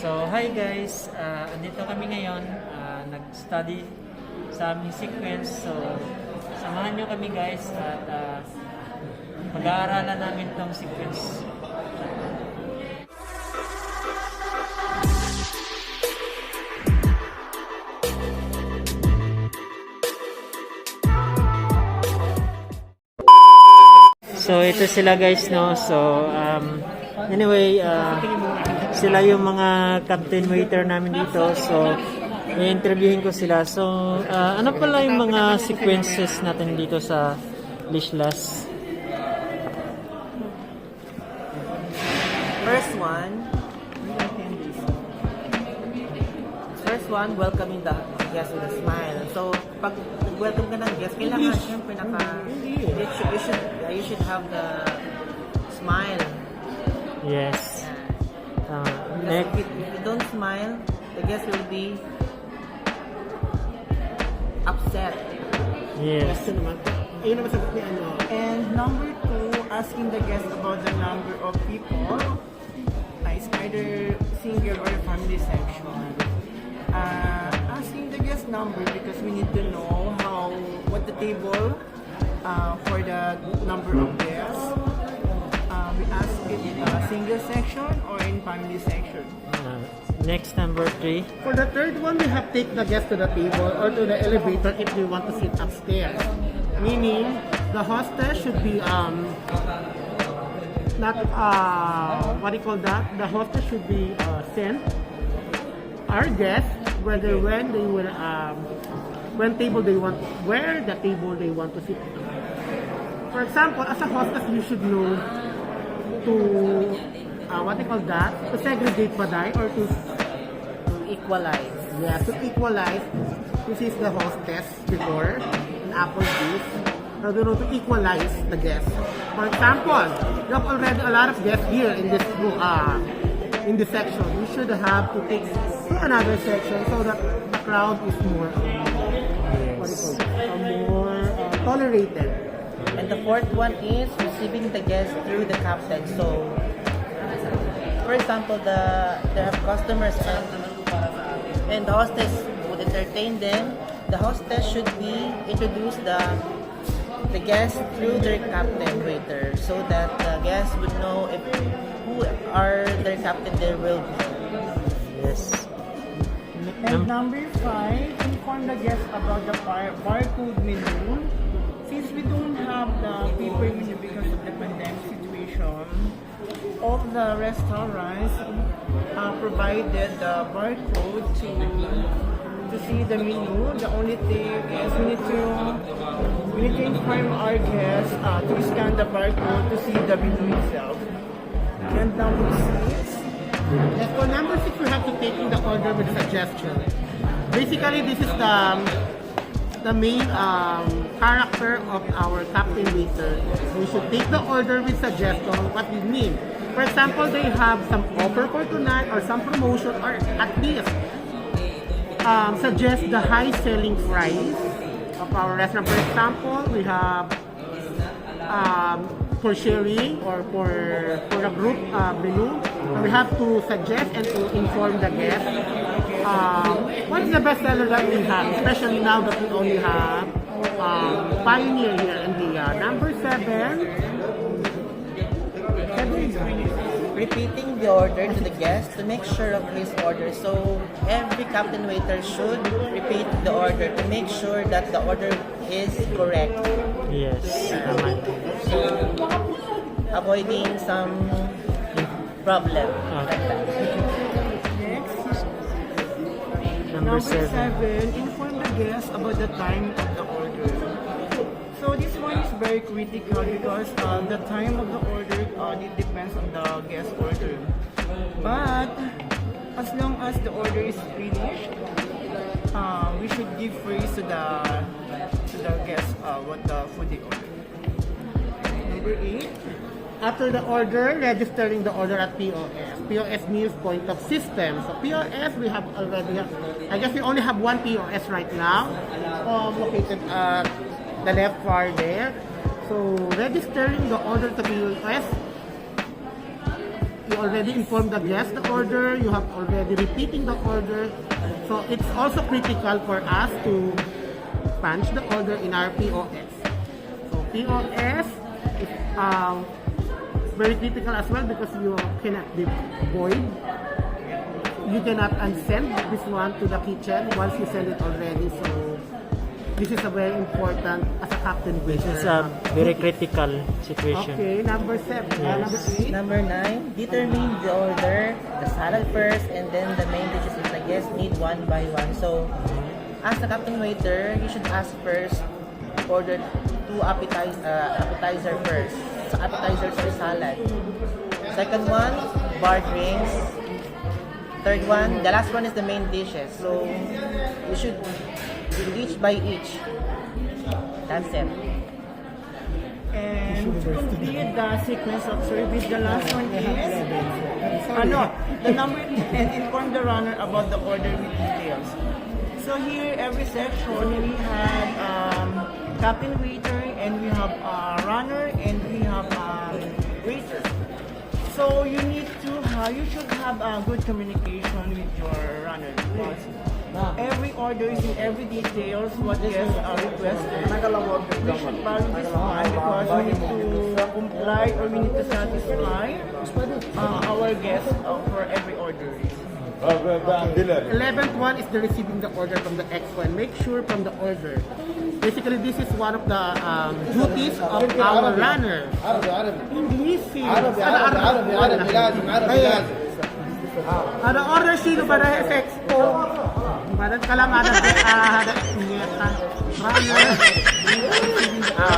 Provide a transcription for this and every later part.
So, hi guys! Andito kami ngayon, nag-study sa aming sequence. So, samahan nyo kami guys at mag-aaralan namin tong sequence. So, ito sila guys, no? So, anyway, sila yung mga captain waiter namin dito. So, i-interviewin ko sila. So, ano pala yung mga sequences natin dito sa Lishlas? First one, welcoming the guest with a smile. So, pag welcome ka ng guest, kailangan siyempre you should have the smile. Yes. Because if you don't smile, the guest will be upset. Yes. And number 2, asking the guest about the number of people. It's either single or family section. Asking the guest number because we need to know what the table for the number of guests. We ask it in a single section or in family section. Next, number 3. For the third one, we have take the guest to the table or to the elevator if they want to sit upstairs. Meaning, the hostess should be not what do you call that? The hostess should be sent our guests when the table they want, where the table they want to sit. For example, as a hostess, you should know to what do you call that? To segregate baday or to Equalize. yeah, to equalize. This is the hostess before in Apple juice. Now, to equalize the guests. For example, you have already a lot of guests here in this section. You should have to take to another section so that the crowd is more more tolerated. And the fourth one is receiving the guest through the captain. So, for example, they have customers and the hostess would entertain them. The hostess should introduce the guest through their captain waiter so that the guests would know who are their captain they will be. Yes. And number 5, inform the guest about the barcode menu. Since we don't have the paper menu because of the pandemic situation, all the restaurants provided the barcode to see the menu. The only thing is we need to inform our guests to scan the barcode to see the menu itself. And number 6. Yes, for number 6, we have to take in the order with suggestion. Basically, this is the main character of our captain waiter. We should take the order with suggestion. What we mean? For example, they have some offer for tonight or some promotion, or at least suggest the high selling price of our restaurant. For example, we have for sharing or for a group menu, we have to suggest and to inform the guest what is the best seller that we have, especially now that we only have Pioneer here in the number 7. Repeating the order to the guest to make sure of his order. So every captain waiter should repeat the order to make sure that the order is correct. Yes. Tama. So avoiding some problem. Next, Number 7. 7, inform the guest about the time of the order. So this one is very critical because the time of the order it depends on the guest order. But as long as the order is finished, we should give praise to the guest what the food they order. Number 8. After the order, registering the order at POS. POS means point of system. So POS, we have already, I guess we only have one POS right now, located at the left far there. So registering the order to POS, you already informed the guest the order, you have already repeating the order. So it's also critical for us to punch the order in our POS. So POS is very critical as well because you cannot be void. You cannot unsend this one to the kitchen once you send it already. So this is a very important as a captain waiter. This is a very critical situation. Okay, number 7. Number 8. Number 9, determine the order, the salad first, and then the main dishes if the guests need one by one. So, as the captain waiter, you should ask first, order 2 appetizer first. So, appetizers or salad. Second one, bar drinks. Third one, the last one is the main dishes. So, you should do each by each. That's it. And to complete the sequence of service, the last one is the number and inform the runner about the order with details. So here, every section we have captain waiter, and we have runner, and we have waiter. So you should have good communication with your runner because every order is in every details what guests are requested. We should follow this one because we need to comply or we need to satisfy our guests for every order. 11th one is the receiving the order from the expo and make sure from the order. Basically, this is one of the duties of our runner. English. Ada order sino ba dahil sa expo? Badan ka lang ada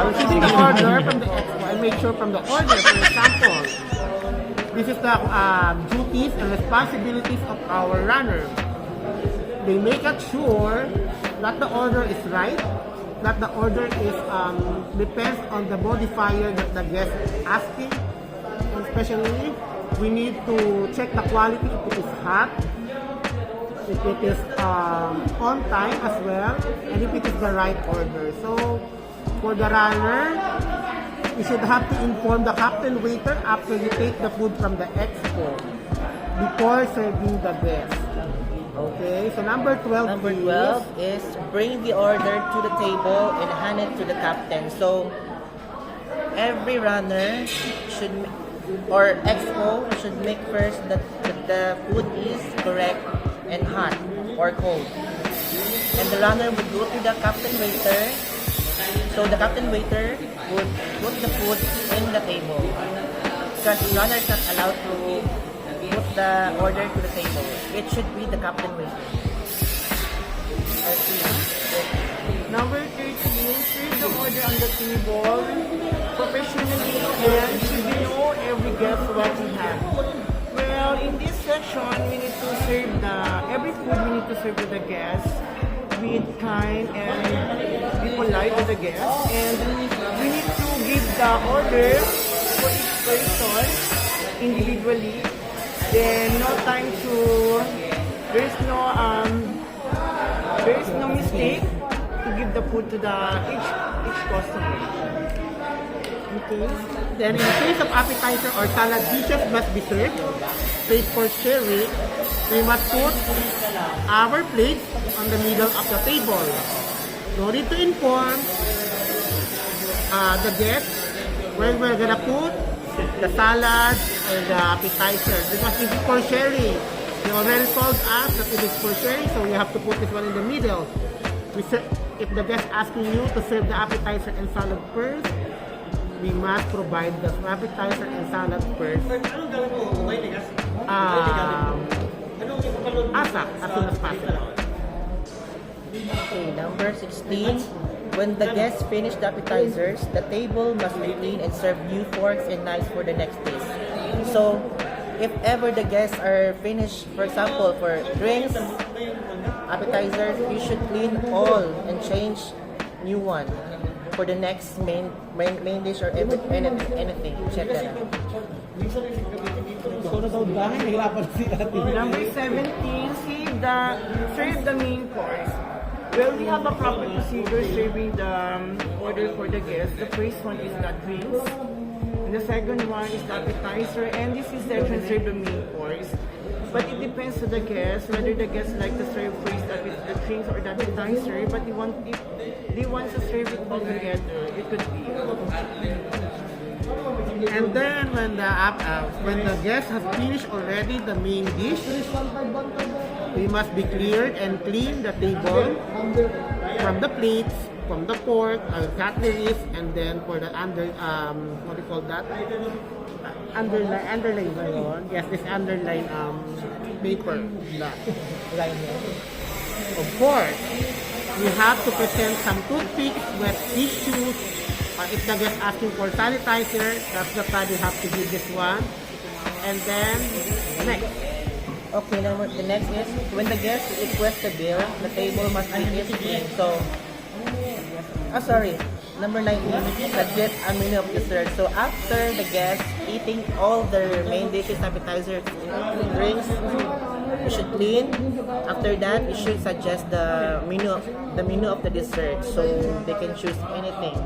receiving the order from the expo and make sure from the order, for example, this is the duties and responsibilities of our runner. They make it sure that the order is right, that the order is depends on the modifier that the guest is asking. And especially, we need to check the quality if it is hot, if it is on time as well, and if it is the right order. So, for the runner, you should have to inform the captain waiter after you take the food from the expo before serving the guest. Okay, so number 12 Number 12 is bring the order to the table and hand it to the captain. So, every runner should, or expo, should make first that the food is correct and hot or cold. And the runner would go to the captain waiter. So, the captain waiter would put the food in the table. Because the runner is not allowed to put the order to the table. It should be the captain waiter. Number 13, serve the order on the table professionally and should know every guest what we have. Well, in this section, we need to serve every food we need to serve to the guests. Be kind and be polite to the guests. And we need to give the order for each person individually. Then no time to, there is no mistake to give the food to each customer. Okay. Then in case of appetizer or salad, dishes must be served. Plate for sharing, we must put our plates on the middle of the table. No need to inform the guest where we're gonna put the salad or the appetizer because this is for sharing. They already told us that it is for sharing, so we have to put this one in the middle. If the guest asking you to serve the appetizer and salad first, we must provide the appetizer and salad first. ASAP, as soon as possible. Okay, number 16. When the guests finish the appetizers, the table must be clean and serve new forks and knives for the next dish. So, if ever the guests are finished, for example, for drinks, appetizers, you should clean all and change new one for the next main dish or anything. Check that out. Number 17, serve the main course. Well, we have a proper procedure serving the order for the guests. The first one is the drinks. The second one is the appetizer, and this is section serve the main course. But it depends to the guest whether the guests like to serve first the drinks or the appetizer. But if they want to serve it all together, it could be. And then when the guest has finished already the main dish, we must be cleared and clean the table from the plates, from the pork, cutleries, and then for the what do you call that? Underline ba yun? Yes, this underline paper. That. Of course, we have to present some toothpicks, wet tissues. If the guest asking for sanitizer, that's the time we have to give this one. And then, next. Okay, now the next is when the guest requests the bill, the table must be clean. So, sorry. Number 19, suggest a menu of dessert. So after the guest eating all their main dishes, appetizers, drinks, you should clean. After that, you should suggest the menu of the dessert, so they can choose anything.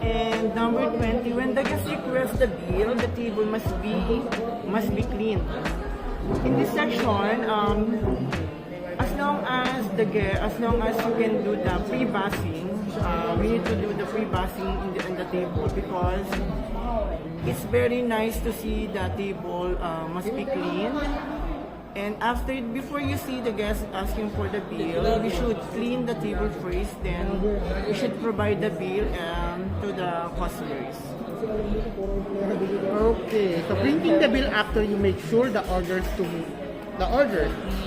And number 20, when the guest requests the bill, the table must be clean. In this section, as long as you can do the pre-bussing, we need to do the pre-bussing in the table, because it's very nice to see the table must be clean. And before you see the guest asking for the bill, we should clean the table first. Then we should provide the bill to the customers. Okay, so printing the bill after you make sure to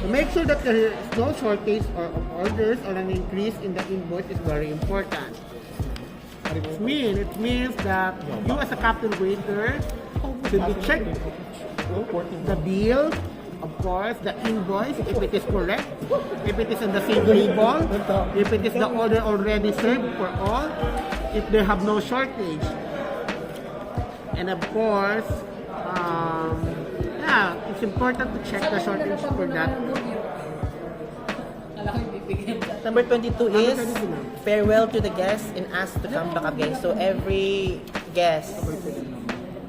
make sure that there is no shortage of orders or an increase in the invoice is very important. It means that you as a captain waiter should be checking the bill, of course, the invoice, if it is correct, if it is on the same label, if it is the order already served for all, if they have no shortage. And of course, it's important to check the shortage for that. Number 22 is farewell to the guests and ask to come back again. So every guest,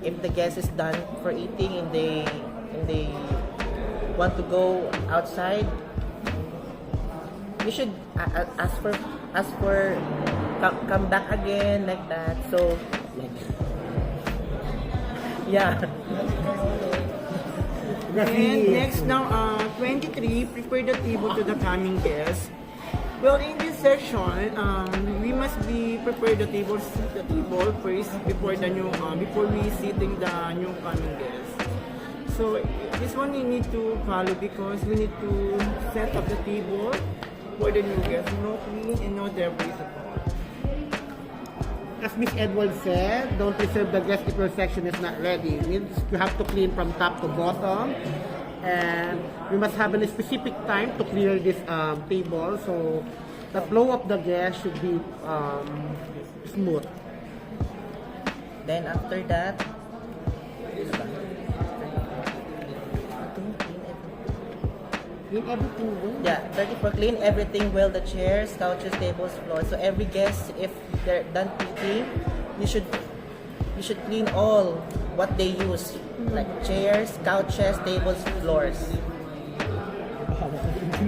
if the guest is done for eating and they want to go outside, you should ask for come back again, like that. So yeah. And next now, 23, prepare the table to the coming guests. Well, in this section, we must be prepare the table first before we sitting the new coming guests. So this one we need to follow, because we need to set up the table for the new guests, no clean and no debris at all. As Miss Edwards said, don't reserve the guest if your section is not ready. Means you have to clean from top to bottom, and we must have a specific time to clear this table, so the flow of the guest should be smooth. Then after that, Clean everything well. yeah, 34, clean everything well, the chairs, couches, tables, floors. So every guest, if they're done eating, you should clean all what they use, like chairs, couches, tables, floors.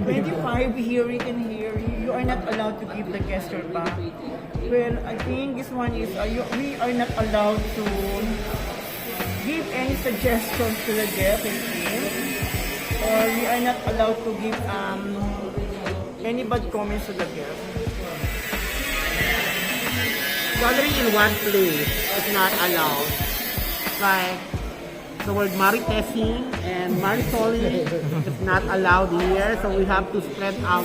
25, here we can hear you are not allowed to give the guest your back. Well, I think this one is we are not allowed to give any suggestions to the guest, or we are not allowed to give any bad comments to the guest. Gathering in one place is not allowed. Like the word Markiez and Marisoli is not allowed here, so we have to spread our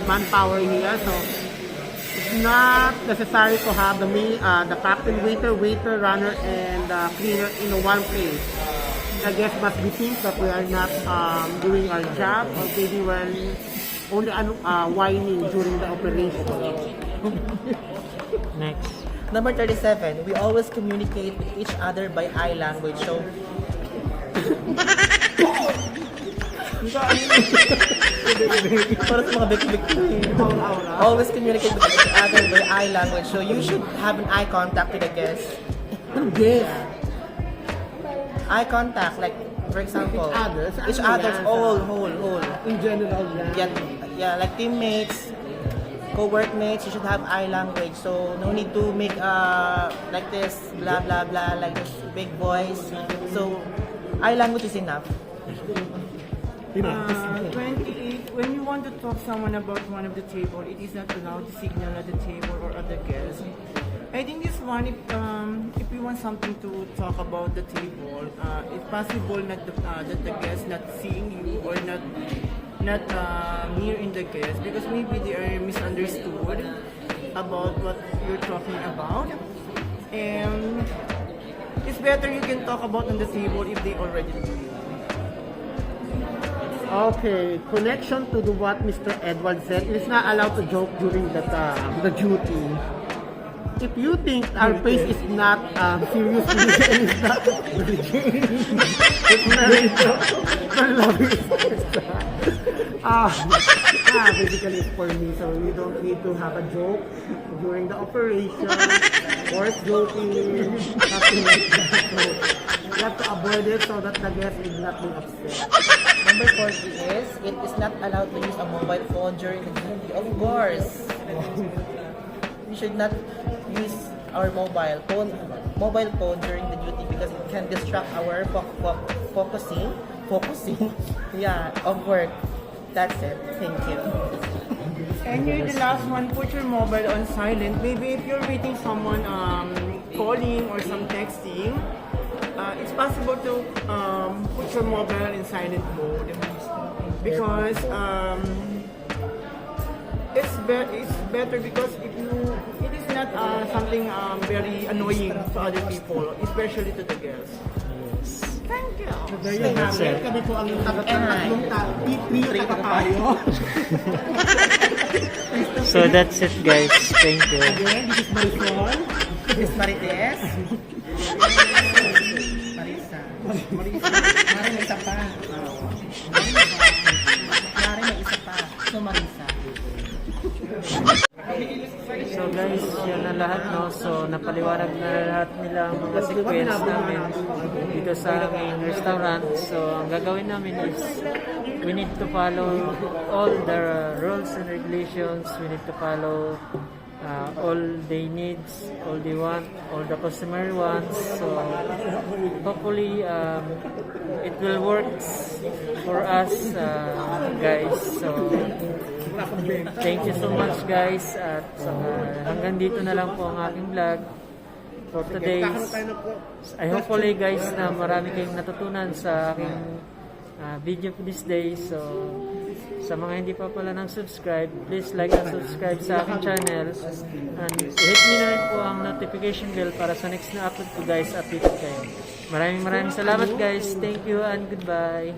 manpower here. So it's not necessary to have the captain, waiter, runner, and cleaner in one place. The guest must be think that we are not doing our job, or maybe we're only whining during the operation. Next. Number 37, we always communicate with each other by eye language. So Para sa mga victim. Always communicate with each other by eye language. So you should have an eye contact with the guest. Yes. Eye contact, like for example, Each others, each other's whole. In general, Yeah, like teammates, co-workmates, you should have eye language. So no need to make like this, blah blah blah, like this big voice. So eye language is enough. 28, when you want to talk someone about one of the table, it is not allowed to signal at the table or other guests. I think this one, if we want something to talk about the table, it's possible that the guest not seeing you or not near in the guest, because maybe they are misunderstood about what you're talking about. And it's better you can talk about on the table if they already know you. Okay, connection to what Mr. Edward said, it is not allowed to joke during the duty. If you think our face is not serious, and it's not basically it's for me, so you don't need to have a joke during the operation or joking, nothing like that. So you have to avoid it so that the guest will not be upset. Number 40 is, it is not allowed to use a mobile phone during the duty. Of course. We should not use our mobile phone during the duty because it can distract our focusing of work. That's it. Thank you. And you're the last one, put your mobile on silent. Maybe if you're waiting someone calling or some texting, it's possible to put your mobile in silent mode because it's better because it is not something very annoying to other people, especially to the girls. Thank you. So there you have it. Kami po ang tatlong tayo. So that's it guys. Thank you. Again, this is Marisol. This is Markiez. Marisa. Mari may isa pa. Mari may isa pa. So Marisa. So guys, yan na lahat, no? So napaliwanag na lahat nila ang mga sequence namin dito sa aming restaurant. So ang gagawin namin is we need to follow all the rules and regulations. We need to follow all they needs, all they want, all the customer wants. So hopefully it will work for us guys. So thank you so much guys at hanggang dito na lang po ang aking vlog for today. I hopefully guys na marami kayong natutunan sa aking video for this day. So sa mga hindi pa pala nang subscribe, please like and subscribe sa aking channel and hit nyo na rin po ang notification bell para sa next na upload ko guys, updated kayo. Maraming salamat guys. Thank you and goodbye.